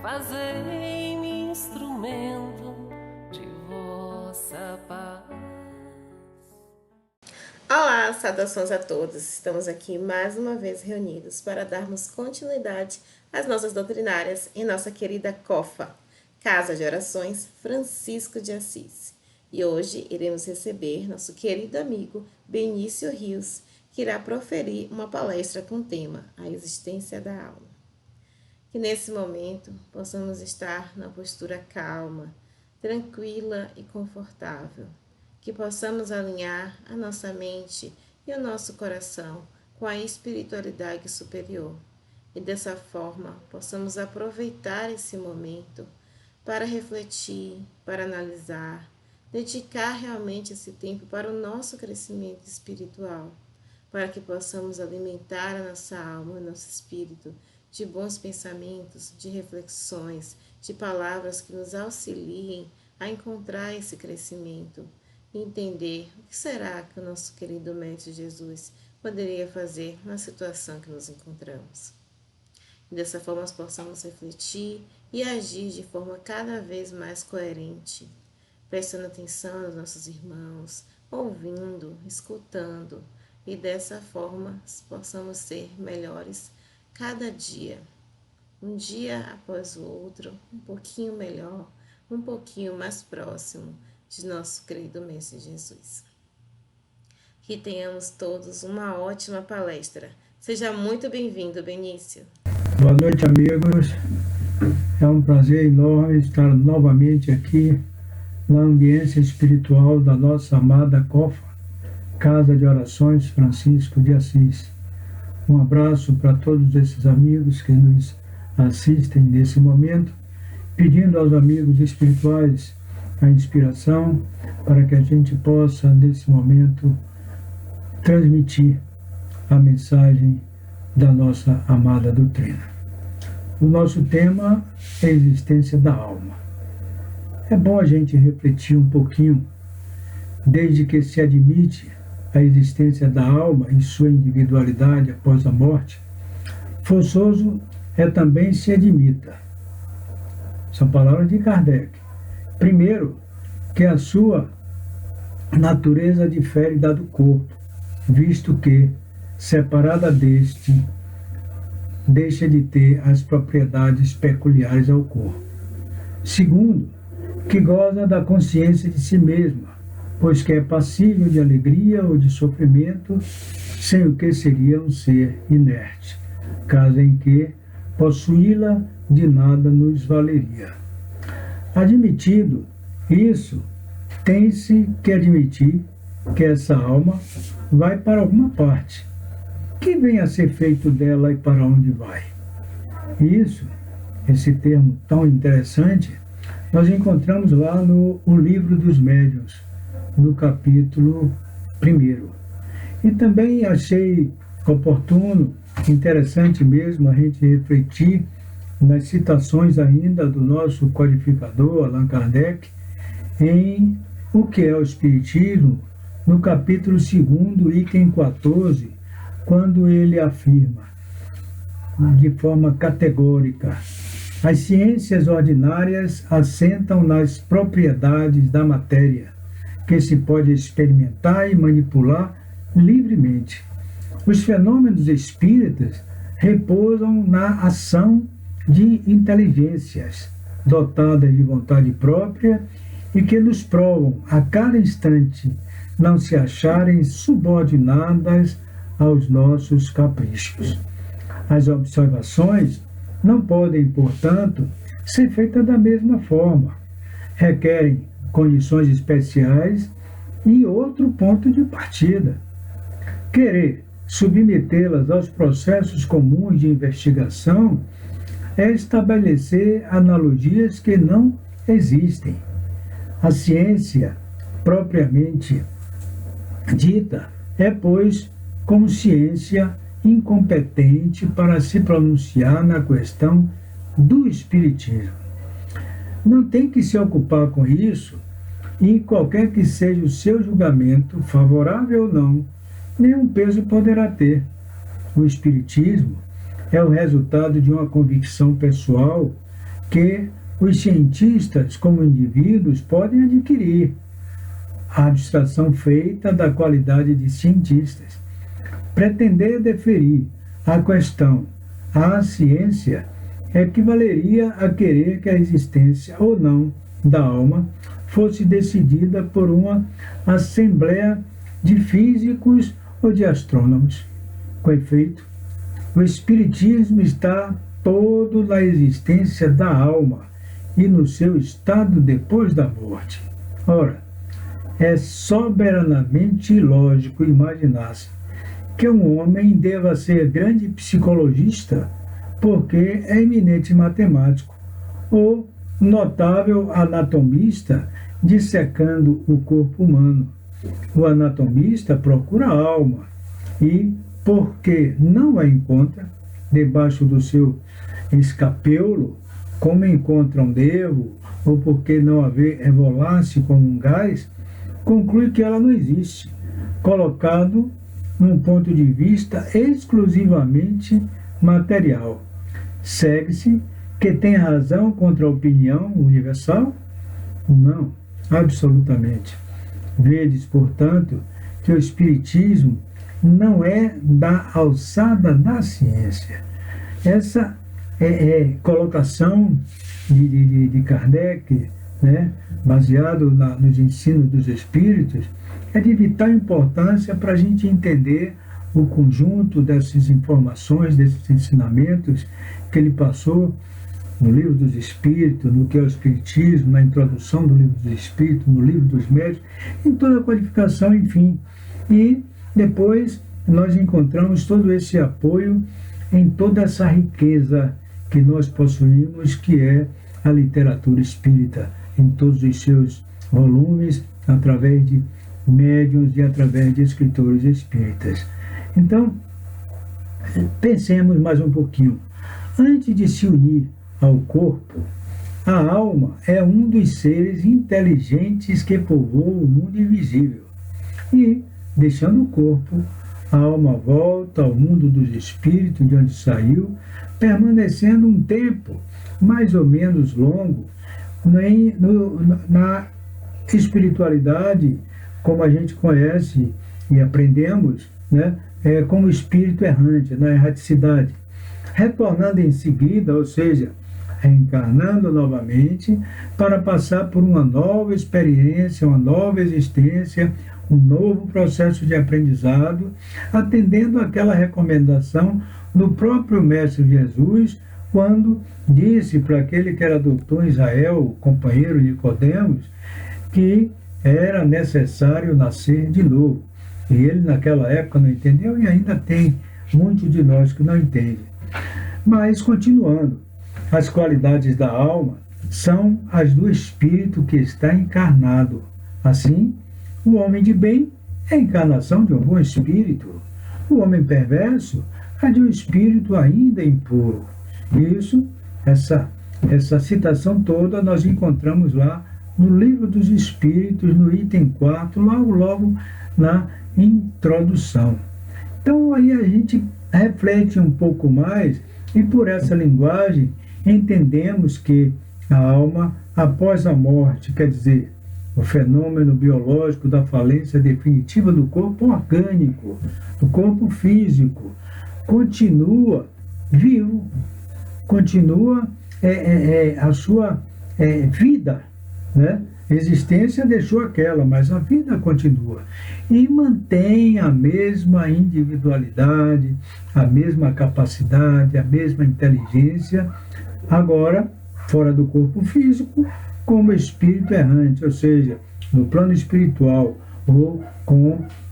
Fazei-me instrumento de vossa paz. Olá, saudações a todos. Estamos aqui mais uma vez reunidos para darmos continuidade às nossas doutrinárias em nossa querida COFA, Casa de Orações Francisco de Assis. E hoje iremos receber nosso querido amigo Benício Rios, que irá proferir uma palestra com o tema A Existência da Alma. Que nesse momento possamos estar na postura calma, tranquila e confortável. Que possamos alinhar a nossa mente e o nosso coração com a espiritualidade superior. E dessa forma possamos aproveitar esse momento para refletir, para analisar, dedicar realmente esse tempo para o nosso crescimento espiritual, para que possamos alimentar a nossa alma, o nosso espírito, de bons pensamentos, de reflexões, de palavras que nos auxiliem a encontrar esse crescimento e entender o que será que o nosso querido Mestre Jesus poderia fazer na situação que nos encontramos. E dessa forma nós possamos refletir e agir de forma cada vez mais coerente, prestando atenção aos nossos irmãos, ouvindo, escutando, e dessa forma possamos ser melhores cada dia, um dia após o outro, um pouquinho melhor, um pouquinho mais próximo de nosso querido Mestre Jesus. Que tenhamos todos uma ótima palestra. Seja muito bem-vindo, Benício. Boa noite, amigos. É um prazer enorme estar novamente aqui na ambiência espiritual da nossa amada COFA, Casa de Orações Francisco de Assis. Um abraço para todos esses amigos que nos assistem nesse momento, pedindo aos amigos espirituais a inspiração para que a gente possa, nesse momento, transmitir a mensagem da nossa amada doutrina. O nosso tema é a existência da alma. É bom a gente refletir um pouquinho, desde que se admite a existência da alma em sua individualidade após a morte, forçoso é também se admita. São palavras de Kardec. Primeiro, que a sua natureza difere da do corpo, visto que, separada deste, deixa de ter as propriedades peculiares ao corpo. Segundo, que goza da consciência de si mesma, pois que é passível de alegria ou de sofrimento, sem o que seria um ser inerte, caso em que possuí-la de nada nos valeria. Admitido isso, tem-se que admitir que essa alma vai para alguma parte. Que vem a ser feito dela e para onde vai? Isso, esse termo tão interessante, nós encontramos lá no O Livro dos Médiuns, no capítulo 1. E também achei oportuno, interessante mesmo, a gente refletir nas citações ainda do nosso codificador, Allan Kardec, em O que é o Espiritismo, no capítulo 2, item 14, quando ele afirma, de forma categórica, as ciências ordinárias assentam nas propriedades da matéria, que se pode experimentar e manipular livremente. Os fenômenos espíritas repousam na ação de inteligências dotadas de vontade própria e que nos provam a cada instante não se acharem subordinadas aos nossos caprichos. As observações não podem, portanto, ser feitas da mesma forma. Requerem condições especiais e outro ponto de partida. Querer submetê-las aos processos comuns de investigação é estabelecer analogias que não existem. A ciência, propriamente dita, é, pois, como ciência incompetente para se pronunciar na questão do espiritismo. Não tem que se ocupar com isso, e qualquer que seja o seu julgamento, favorável ou não, nenhum peso poderá ter. O espiritismo é o resultado de uma convicção pessoal que os cientistas, como indivíduos, podem adquirir. A abstração feita da qualidade de cientistas. Pretender deferir a questão à ciência equivaleria a querer que a existência ou não da alma fosse decidida por uma assembleia de físicos ou de astrônomos. Com efeito, o Espiritismo está todo na existência da alma e no seu estado depois da morte. Ora, é soberanamente ilógico imaginar-se que um homem deva ser grande psicologista porque é eminente matemático, ou notável anatomista dissecando o corpo humano. O anatomista procura a alma e, porque não a encontra debaixo do seu escapeulo, como encontra um devo, ou porque não a vê evolar-se como um gás, conclui que ela não existe, colocado num ponto de vista exclusivamente material. Segue-se que tem razão contra a opinião universal? Não, absolutamente. Vedes, portanto, que o Espiritismo não é da alçada da ciência. Essa colocação de Kardec, né, baseado nos ensinos dos Espíritos, é de vital importância para a gente entender o conjunto dessas informações, desses ensinamentos que ele passou no Livro dos Espíritos, no que é o Espiritismo, na introdução do Livro dos Espíritos, no Livro dos Médiuns, em toda a qualificação, enfim. E depois nós encontramos todo esse apoio em toda essa riqueza que nós possuímos, que é a literatura espírita, em todos os seus volumes, através de médiuns e através de escritores espíritas. Então, pensemos mais um pouquinho. Antes de se unir ao corpo, a alma é um dos seres inteligentes que povoam o mundo invisível. E, deixando o corpo, a alma volta ao mundo dos espíritos, de onde saiu, permanecendo um tempo mais ou menos longo na espiritualidade, como a gente conhece e aprendemos, né, como espírito errante, na erraticidade, retornando em seguida, ou seja, reencarnando novamente, para passar por uma nova experiência, uma nova existência, um novo processo de aprendizado, atendendo àquela recomendação do próprio Mestre Jesus, quando disse para aquele que era doutor Israel, o companheiro Nicodemos, que era necessário nascer de novo. E ele naquela época não entendeu, e ainda tem muitos de nós que não entendem. Mas, continuando, as qualidades da alma são as do espírito que está encarnado. Assim, o homem de bem é a encarnação de um bom espírito. O homem perverso é de um espírito ainda impuro. Isso, essa citação toda nós encontramos lá no Livro dos Espíritos, no item 4, logo na introdução. Então aí a gente reflete um pouco mais e por essa linguagem entendemos que a alma, após a morte, quer dizer, o fenômeno biológico da falência definitiva do corpo orgânico, do corpo físico, continua vivo, continua a sua vida, né? Existência deixou aquela, mas a vida continua. E mantém a mesma individualidade, a mesma capacidade, a mesma inteligência, agora fora do corpo físico, como espírito errante, ou seja, no plano espiritual, ou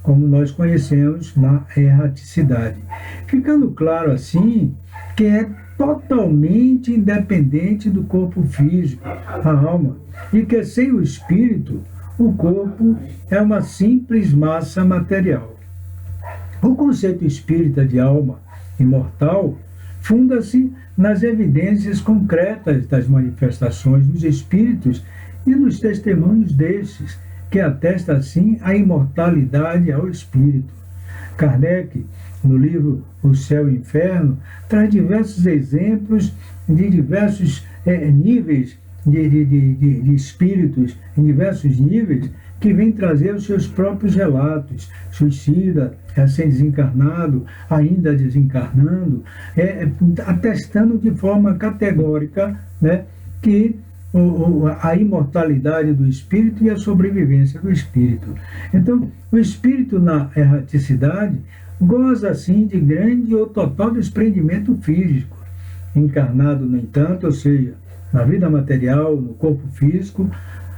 como nós conhecemos na erraticidade. Ficando claro assim que é totalmente independente do corpo físico, a alma, e que sem o espírito, o corpo é uma simples massa material. O conceito espírita de alma imortal funda-se nas evidências concretas das manifestações dos espíritos e nos testemunhos destes, que atesta assim a imortalidade ao espírito. Kardec no livro O Céu e o Inferno, traz diversos exemplos de diversos níveis de espíritos, em diversos níveis, que vem trazer os seus próprios relatos, suicida, recém-desencarnado, ainda desencarnando, atestando de forma categórica, né, que a imortalidade do espírito e a sobrevivência do espírito. Então, o espírito na erraticidade goza, assim, de grande ou total desprendimento físico. Encarnado, no entanto, ou seja, na vida material, no corpo físico,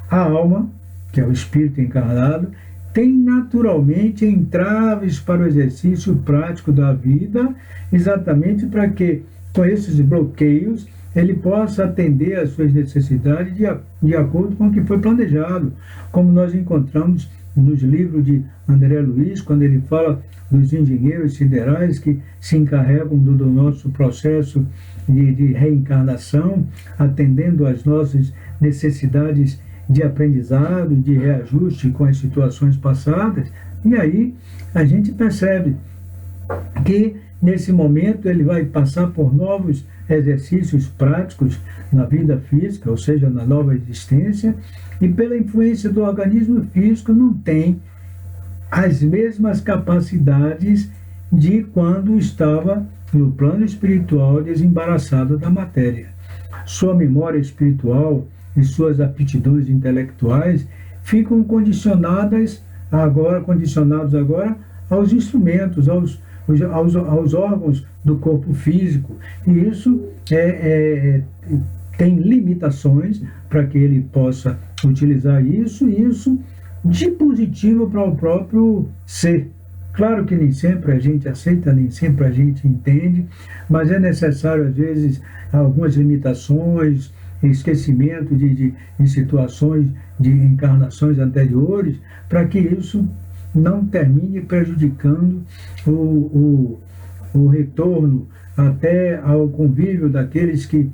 a alma, que é o espírito encarnado, tem naturalmente entraves para o exercício prático da vida, exatamente para que, com esses bloqueios, ele possa atender às suas necessidades de acordo com o que foi planejado, como nós encontramos nos livros de André Luiz, quando ele fala dos engenheiros siderais que se encarregam do nosso processo de reencarnação, atendendo às nossas necessidades de aprendizado, de reajuste com as situações passadas. E aí a gente percebe que nesse momento ele vai passar por novos exercícios práticos na vida física, ou seja, na nova existência, e pela influência do organismo físico não tem as mesmas capacidades de quando estava no plano espiritual desembaraçado da matéria. Sua memória espiritual e suas aptidões intelectuais ficam condicionados agora aos instrumentos, aos órgãos do corpo físico. E isso tem limitações para que ele possa utilizar isso de positivo para o próprio ser. Claro que nem sempre a gente aceita, nem sempre a gente entende, mas é necessário, às vezes, algumas limitações, esquecimento de situações, de encarnações anteriores, para que isso não termine prejudicando o retorno até ao convívio daqueles que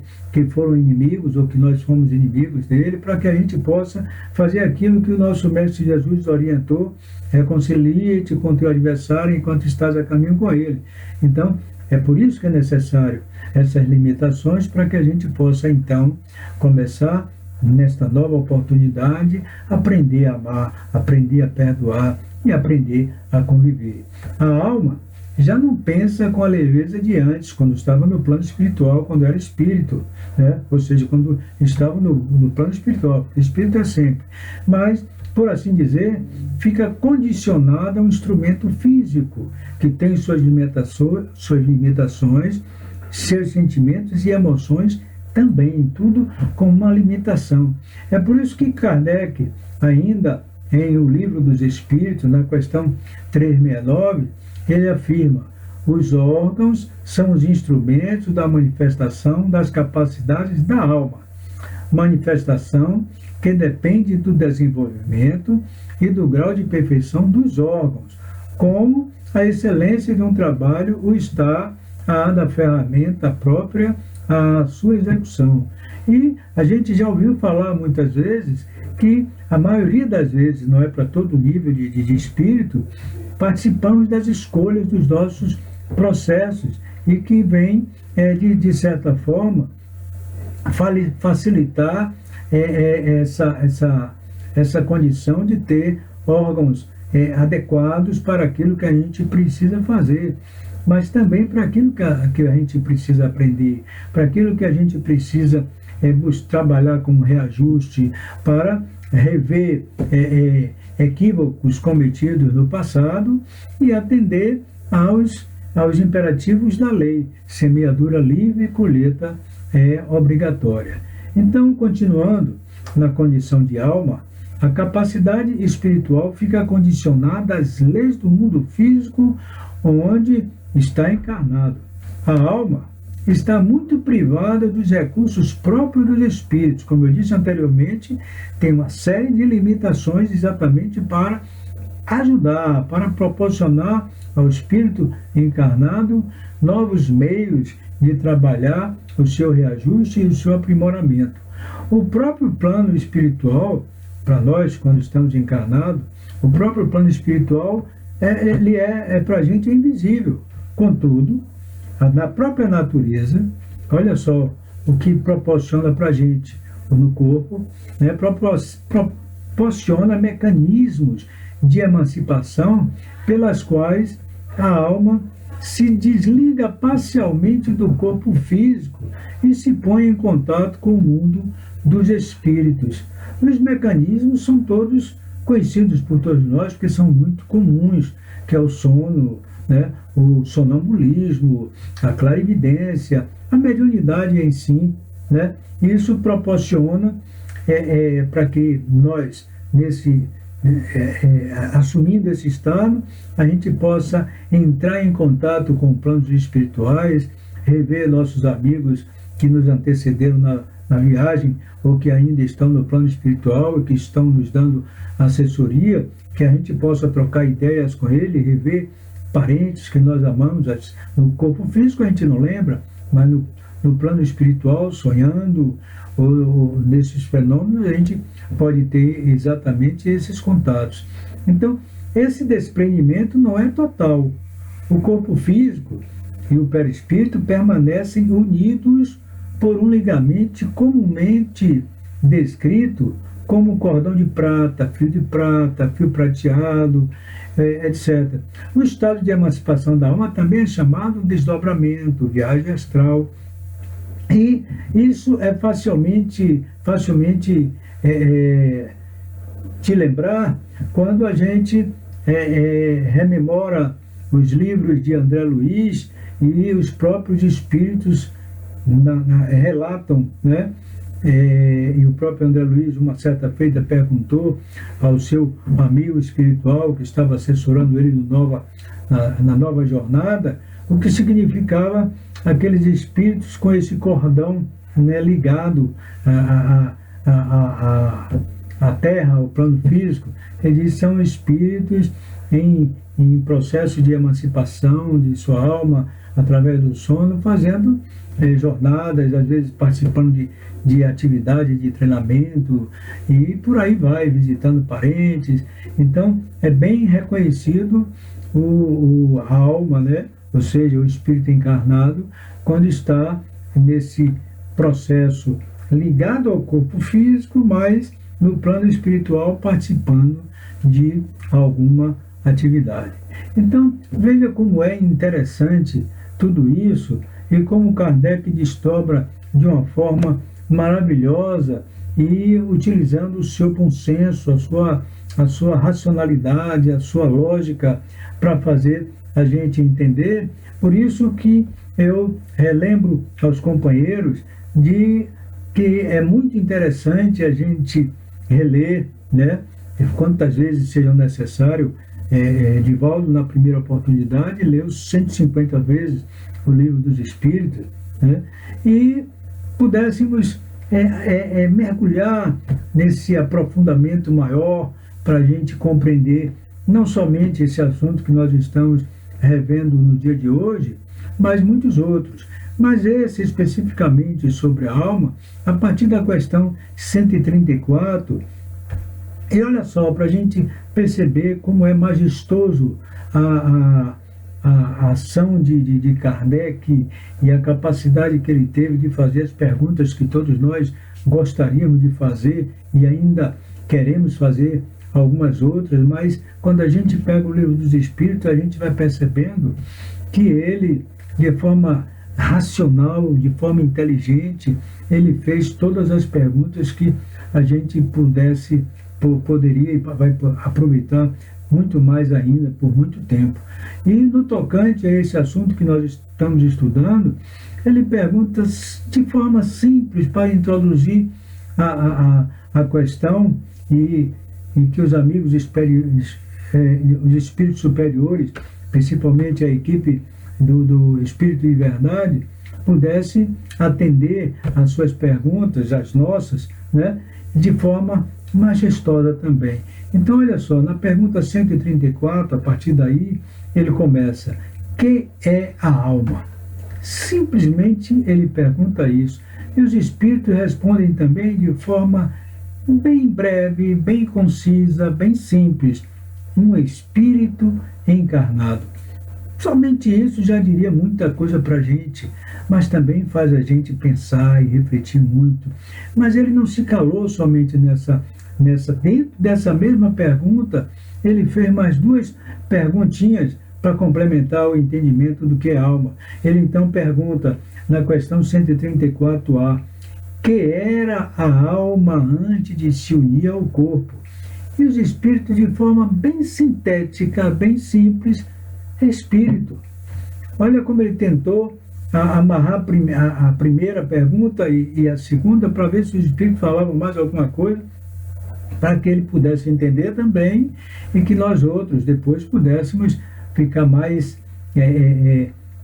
foram inimigos ou que nós fomos inimigos dele, para que a gente possa fazer aquilo que o nosso Mestre Jesus orientou: reconcilia-te com teu adversário enquanto estás a caminho com ele. Então, é por isso que é necessário essas limitações, para que a gente possa, então, começar, nesta nova oportunidade, aprender a amar, aprender a perdoar e aprender a conviver. A alma já não pensa com a leveza de antes, quando estava no plano espiritual, quando era espírito, né? Ou seja, quando estava no plano espiritual, porque espírito é sempre. Mas, por assim dizer, fica condicionada a um instrumento físico, que tem suas limitações, seus sentimentos e emoções também, tudo com uma limitação. É por isso que Kardec, ainda em O Livro dos Espíritos, na questão 369, ele afirma: os órgãos são os instrumentos da manifestação das capacidades da alma, manifestação que depende do desenvolvimento e do grau de perfeição dos órgãos, como a excelência de um trabalho o está a da ferramenta própria à sua execução. E a gente já ouviu falar muitas vezes que a maioria das vezes, não é para todo nível de espírito, participamos das escolhas dos nossos processos e que vem, de certa forma, facilitar essa condição de ter órgãos adequados para aquilo que a gente precisa fazer, mas também para aquilo que a gente precisa aprender, para aquilo que a gente precisa trabalhar como reajuste, para rever equívocos cometidos no passado e atender aos imperativos da lei: semeadura livre e colheita obrigatória. Então, continuando na condição de alma, a capacidade espiritual fica condicionada às leis do mundo físico onde está encarnado. A alma está muito privada dos recursos próprios dos espíritos. Como eu disse anteriormente, tem uma série de limitações exatamente para ajudar, para proporcionar ao espírito encarnado novos meios de trabalhar o seu reajuste e o seu aprimoramento. O próprio plano espiritual, para nós, quando estamos encarnados, o próprio plano espiritual, ele para a gente é invisível. Contudo, na própria natureza, olha só o que proporciona para a gente no corpo, né, proporciona mecanismos de emancipação pelas quais a alma se desliga parcialmente do corpo físico e se põe em contato com o mundo dos espíritos. Os mecanismos são todos conhecidos por todos nós, porque são muito comuns, que é o sono, né, o sonambulismo, a clarividência, a mediunidade em si, né? Isso proporciona para que nós, assumindo esse estado, a gente possa entrar em contato com planos espirituais, rever nossos amigos que nos antecederam na viagem ou que ainda estão no plano espiritual e que estão nos dando assessoria, que a gente possa trocar ideias com ele, rever parentes que nós amamos. No corpo físico a gente não lembra, mas no plano espiritual, sonhando, ou nesses fenômenos, a gente pode ter exatamente esses contatos. Então, esse desprendimento não é total. O corpo físico e o perispírito permanecem unidos por um ligamento comumente descrito como cordão de prata, fio prateado, etc. O estado de emancipação da alma também é chamado desdobramento, viagem astral. E isso é facilmente te lembrar quando a gente rememora os livros de André Luiz e os próprios espíritos relatam, né? E o próprio André Luiz, uma certa feita, perguntou ao seu amigo espiritual que estava assessorando ele na nova jornada, o que significava aqueles espíritos com esse cordão, né, ligado à terra, ao plano físico. Ele disse: são espíritos em processo de emancipação de sua alma através do sono, fazendo jornadas, às vezes participando de atividade de treinamento e por aí vai, visitando parentes. Então é bem reconhecido a alma, né? Ou seja, o espírito encarnado, quando está nesse processo ligado ao corpo físico, mas no plano espiritual participando de alguma atividade. Então, veja como é interessante tudo isso e como Kardec desdobra de uma forma maravilhosa e utilizando o seu bom senso, a sua racionalidade, a sua lógica para fazer a gente entender. Por isso que eu relembro aos companheiros de que é muito interessante a gente reler, né, quantas vezes seja necessário. Divaldo, na primeira oportunidade, leu 150 vezes o Livro dos Espíritos, né, e pudéssemos mergulhar nesse aprofundamento maior para a gente compreender não somente esse assunto que nós estamos revendo no dia de hoje, mas muitos outros. Mas esse especificamente sobre a alma, a partir da questão 134, e olha só, para a gente perceber como é majestoso a ação de Kardec e a capacidade que ele teve de fazer as perguntas que todos nós gostaríamos de fazer e ainda queremos fazer algumas outras, mas quando a gente pega o Livro dos Espíritos, a gente vai percebendo que ele, de forma racional, de forma inteligente, ele fez todas as perguntas que a gente poderia e vai aproveitar muito mais ainda por muito tempo. E no tocante a esse assunto que nós estamos estudando, ele pergunta de forma simples para introduzir a questão e que os amigos os espíritos superiores, principalmente a equipe do Espírito de Verdade, pudesse atender às suas perguntas, às nossas, né, de forma majestosa também. Então, olha só, na pergunta 134, a partir daí, ele começa: que é a alma? Simplesmente ele pergunta isso. E os espíritos respondem também de forma bem breve, bem concisa, bem simples: um espírito encarnado. Somente isso já diria muita coisa para a gente, mas também faz a gente pensar e refletir muito. Mas ele não se calou somente dentro dessa mesma pergunta, ele fez mais duas perguntinhas para complementar o entendimento do que é alma. Ele então pergunta, na questão 134a, que era a alma antes de se unir ao corpo? E os espíritos, de forma bem sintética, bem simples, espírito. Olha como ele tentou amarrar a primeira pergunta e a segunda para ver se os espíritos falavam mais alguma coisa, para que ele pudesse entender também e que nós outros depois pudéssemos ficar mais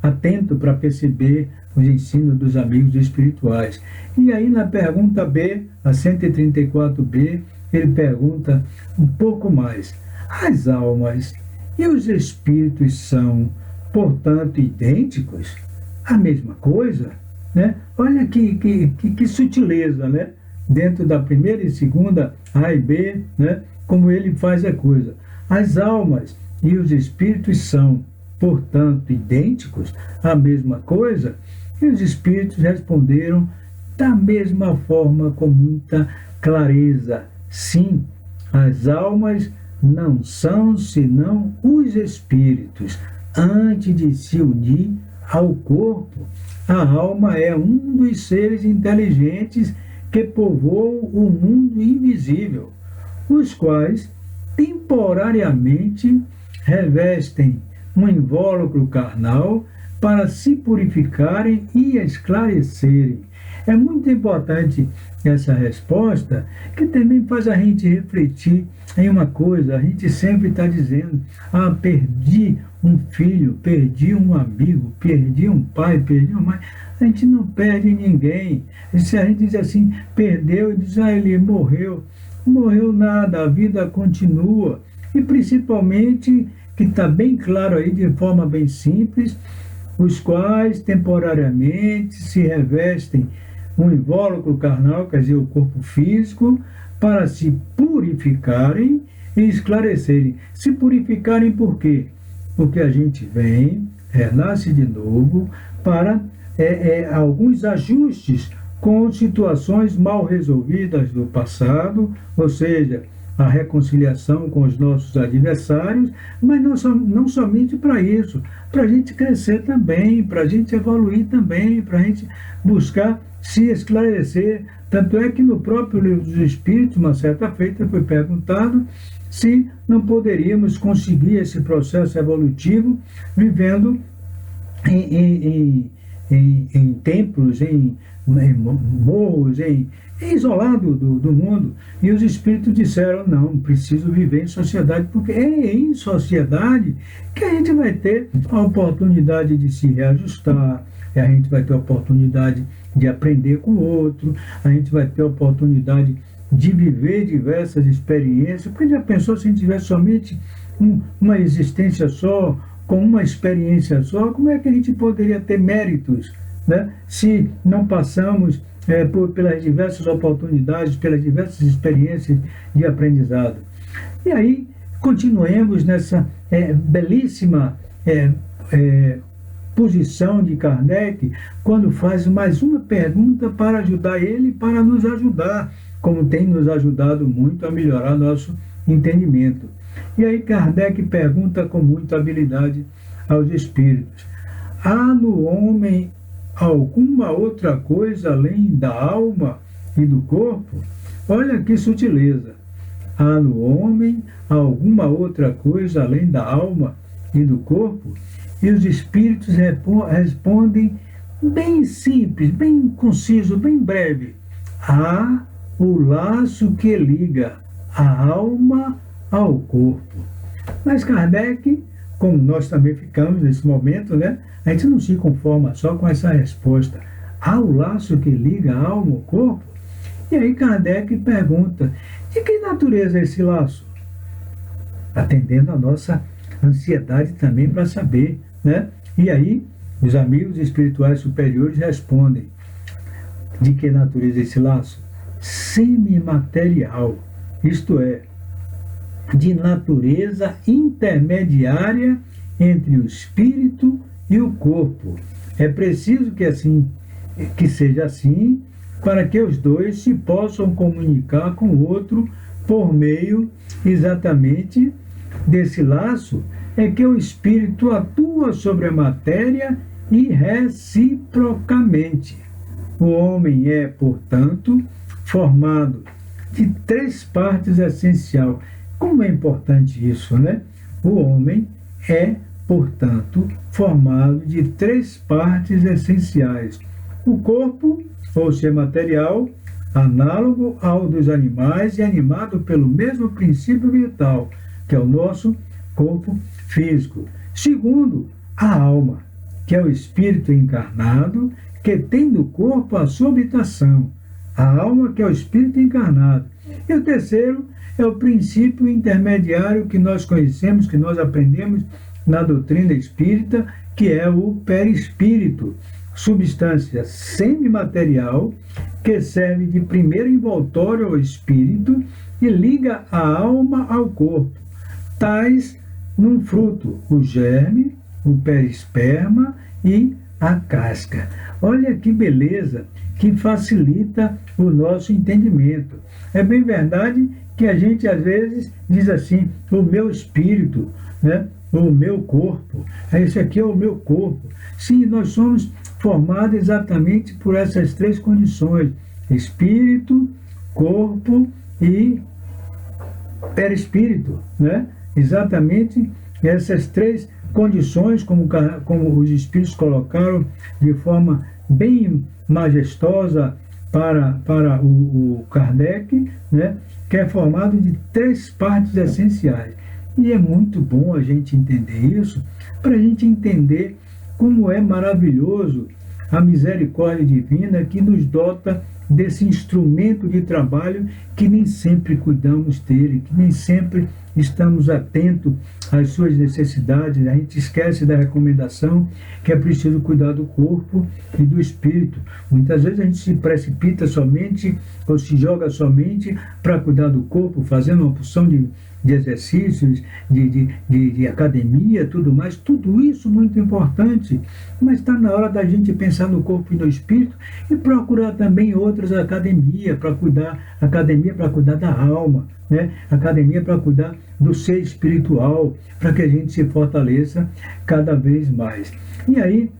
atento para perceber os ensinos dos amigos espirituais. E aí na pergunta B, a 134B, ele pergunta um pouco mais. As almas e os espíritos são, portanto, idênticos? A mesma coisa? Né? Olha que sutileza, né? Dentro da primeira e segunda, A e B, né? Como ele faz a coisa. As almas e os espíritos são, portanto, idênticos? A mesma coisa? E os espíritos responderam da mesma forma, com muita clareza. Sim, as almas não são senão os espíritos. Antes de se unir ao corpo, a alma é um dos seres inteligentes que povoam o mundo invisível, os quais temporariamente revestem um invólucro carnal para se purificarem e esclarecerem. É muito importante essa resposta, que também faz a gente refletir em uma coisa. A gente sempre está dizendo, perdi um filho, perdi um amigo, perdi um pai, perdi uma mãe. A gente não perde ninguém. Se a gente diz assim, perdeu, e diz, ele morreu. Morreu nada, a vida continua. E principalmente, que está bem claro aí, de forma bem simples, os quais temporariamente se revestem um invólucro carnal, quer dizer, o corpo físico, para se purificarem e esclarecerem. Se purificarem por quê? Porque a gente vem, renasce de novo, para alguns ajustes com situações mal resolvidas do passado, ou seja, a reconciliação com os nossos adversários, mas não somente para isso, para a gente crescer também, para a gente evoluir também, para a gente buscar se esclarecer. Tanto é que no próprio Livro dos Espíritos, uma certa feita, foi perguntado se não poderíamos conseguir esse processo evolutivo vivendo em templos, em morros, isolado do mundo. E os espíritos disseram, não, preciso viver em sociedade, porque é em sociedade que a gente vai ter a oportunidade de se reajustar, a gente vai ter a oportunidade de aprender com o outro, a gente vai ter a oportunidade de viver diversas experiências. Porque já pensou se a gente tivesse somente uma existência só, com uma experiência só, como é que a gente poderia ter méritos, né, se não passamos pelas diversas oportunidades, pelas diversas experiências de aprendizado? E aí, continuemos nessa belíssima posição de Kardec, quando faz mais uma pergunta para ajudar ele, para nos ajudar, como tem nos ajudado muito a melhorar nosso entendimento. E aí Kardec pergunta com muita habilidade aos espíritos: há no homem alguma outra coisa além da alma e do corpo? Olha que sutileza. Há no homem alguma outra coisa além da alma e do corpo? E os espíritos respondem bem simples, bem conciso, bem breve: há o laço que liga a alma ao corpo. Mas Kardec, como nós também ficamos nesse momento, né, a gente não se conforma só com essa resposta. Há o laço que liga a alma ao corpo? E aí Kardec pergunta: de que natureza é esse laço? Atendendo a nossa ansiedade também para saber, né? E aí os amigos espirituais superiores respondem: de que natureza é esse laço? Semimaterial, isto é, de natureza intermediária entre o espírito e o corpo. É preciso que seja assim, para que os dois se possam comunicar com o outro por meio exatamente desse laço, é que o espírito atua sobre a matéria e reciprocamente. O homem é, portanto, formado de 3 partes essenciais. Como é importante isso, né? O homem é, portanto, formado de 3 partes essenciais. O corpo, ou ser material, análogo ao dos animais e animado pelo mesmo princípio vital, que é o nosso corpo físico. Segundo, a alma, que é o espírito encarnado, que tem no corpo a sua habitação. A alma, que é o espírito encarnado. E o terceiro é o princípio intermediário que nós conhecemos, que nós aprendemos na doutrina espírita, que é o perispírito, substância semimaterial que serve de primeiro envoltório ao espírito e liga a alma ao corpo. Tais num fruto o germe, o perisperma e a casca. Olha que beleza, que facilita o nosso entendimento. É bem verdade que a gente às vezes diz assim, o meu espírito, né? O meu corpo, esse aqui é o meu corpo. Sim, nós somos formados exatamente por essas 3 condições: espírito, corpo e perispírito, né? Exatamente essas 3 condições, como os espíritos colocaram de forma bem majestosa para o Kardec, né? Que é formado de 3 partes essenciais. E é muito bom a gente entender isso, para a gente entender como é maravilhoso a misericórdia divina que nos dota desse instrumento de trabalho que nem sempre cuidamos dele, que nem sempre estamos atentos às suas necessidades. A gente esquece da recomendação que é preciso cuidar do corpo e do espírito. Muitas vezes a gente se precipita somente ou se joga somente para cuidar do corpo, fazendo uma porção de exercícios, de academia, tudo mais, tudo isso muito importante, mas está na hora da gente pensar no corpo e no espírito e procurar também outras academias para cuidar da alma, né? Academia para cuidar do ser espiritual, para que a gente se fortaleça cada vez mais. E aí,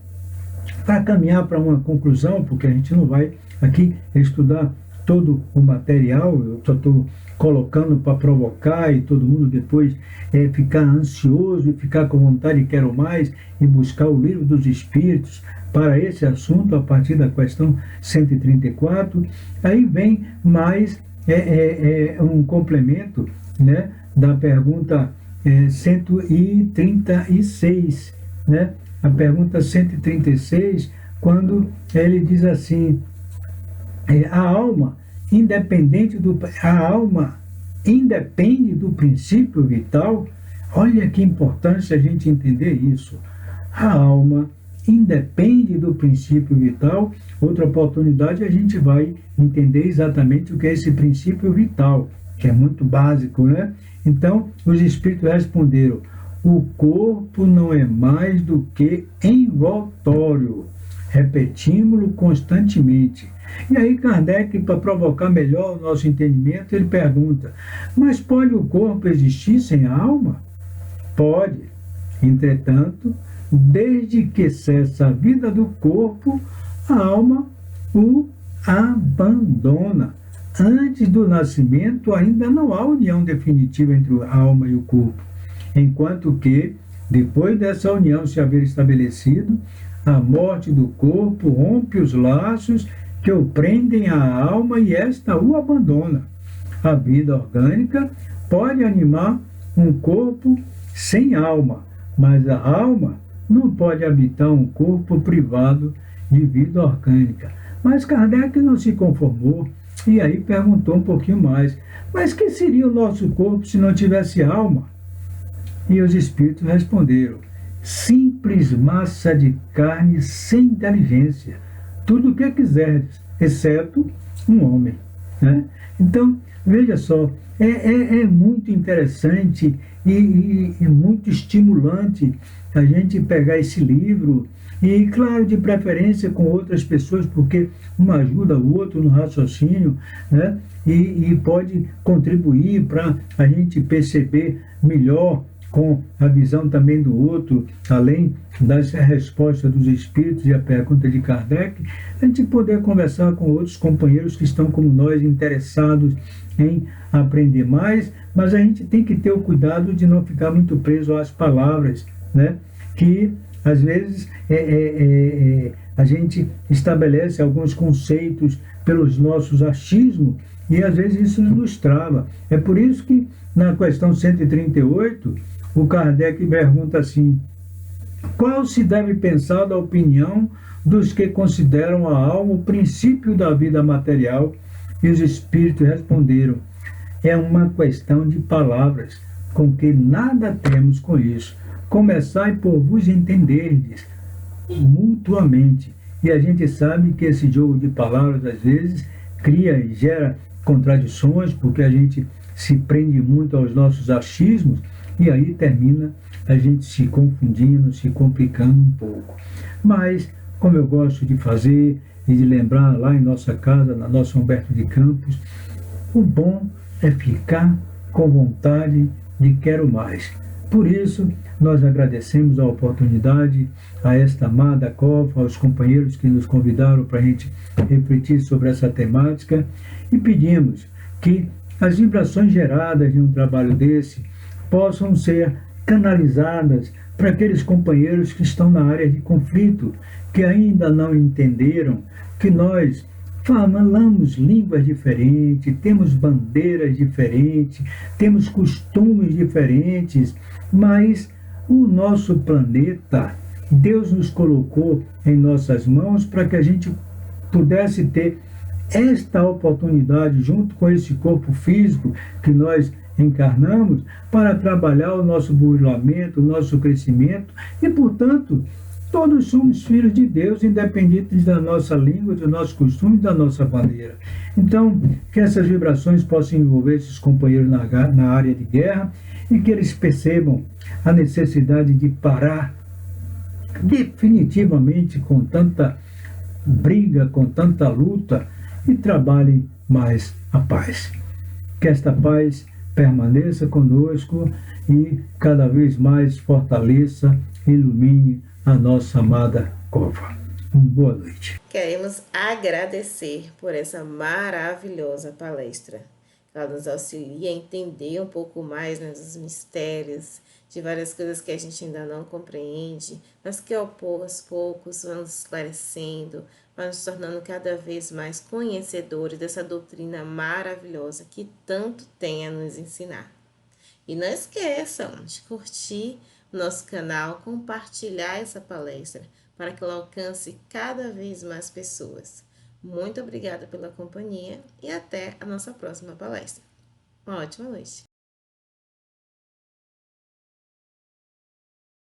para caminhar para uma conclusão, porque a gente não vai aqui estudar todo o material, eu só estou colocando para provocar e todo mundo depois ficar ansioso e ficar com vontade de quero mais e buscar o livro dos Espíritos para esse assunto a partir da questão 134. Aí vem mais um complemento, né, da pergunta 136, né? A pergunta 136, quando ele diz assim, a alma independe do princípio vital. Olha que importante a gente entender isso. A alma independe do princípio vital. Outra oportunidade a gente vai entender exatamente o que é esse princípio vital, que é muito básico, né? Então, os espíritos responderam: o corpo não é mais do que envoltório. Repetimos-lo constantemente. E aí Kardec, para provocar melhor o nosso entendimento, ele pergunta: mas pode o corpo existir sem a alma? Pode. Entretanto, desde que cessa a vida do corpo, a alma o abandona. Antes do nascimento ainda não há união definitiva entre a alma e o corpo, enquanto que, depois dessa união se haver estabelecido, a morte do corpo rompe os laços que o prendem à alma e esta o abandona. A vida orgânica pode animar um corpo sem alma, mas a alma não pode habitar um corpo privado de vida orgânica. Mas Kardec não se conformou e aí perguntou um pouquinho mais: mas que seria o nosso corpo se não tivesse alma? E os espíritos responderam: simples massa de carne sem inteligência, tudo o que quiseres, exceto um homem, né? Então, veja só, é muito interessante e muito estimulante a gente pegar esse livro e, claro, de preferência com outras pessoas, porque uma ajuda o outro no raciocínio, né? E pode contribuir para a gente perceber melhor com a visão também do outro, além das respostas dos espíritos e a pergunta de Kardec, a gente poder conversar com outros companheiros que estão como nós interessados em aprender mais, mas a gente tem que ter o cuidado de não ficar muito preso às palavras, né? Que às vezes a gente estabelece alguns conceitos pelos nossos achismos e às vezes isso nos trava. É por isso que na questão 138, o Kardec pergunta assim: qual se deve pensar da opinião dos que consideram a alma o princípio da vida material? E os espíritos responderam: é uma questão de palavras, com que nada temos com isso. Começai por vos entenderdes mutuamente. E a gente sabe que esse jogo de palavras, às vezes, cria e gera contradições, porque a gente se prende muito aos nossos achismos, e aí termina a gente se confundindo, se complicando um pouco. Mas, como eu gosto de fazer e de lembrar lá em nossa casa, na nossa Humberto de Campos, o bom é ficar com vontade de quero mais. Por isso, nós agradecemos a oportunidade a esta amada COFA, aos companheiros que nos convidaram para a gente refletir sobre essa temática e pedimos que as vibrações geradas em um trabalho desse possam ser canalizadas para aqueles companheiros que estão na área de conflito, que ainda não entenderam que nós falamos línguas diferentes, temos bandeiras diferentes, temos costumes diferentes, mas o nosso planeta, Deus nos colocou em nossas mãos para que a gente pudesse ter esta oportunidade, junto com esse corpo físico que nós encarnamos, para trabalhar o nosso burlamento, o nosso crescimento, e, portanto, todos somos filhos de Deus, independentes da nossa língua, do nosso costume, da nossa bandeira. Então, que essas vibrações possam envolver esses companheiros na área de guerra e que eles percebam a necessidade de parar definitivamente com tanta briga, com tanta luta, e trabalhem mais a paz. Que esta paz permaneça conosco e cada vez mais fortaleça e ilumine a nossa amada COFA. Boa noite. Queremos agradecer por essa maravilhosa palestra. Ela nos auxilia a entender um pouco mais, né, dos mistérios, de várias coisas que a gente ainda não compreende, mas que aos poucos vamos esclarecendo, vamos nos tornando cada vez mais conhecedores dessa doutrina maravilhosa que tanto tem a nos ensinar. E não esqueçam de curtir o nosso canal, compartilhar essa palestra para que ela alcance cada vez mais pessoas. Muito obrigada pela companhia e até a nossa próxima palestra. Uma ótima noite.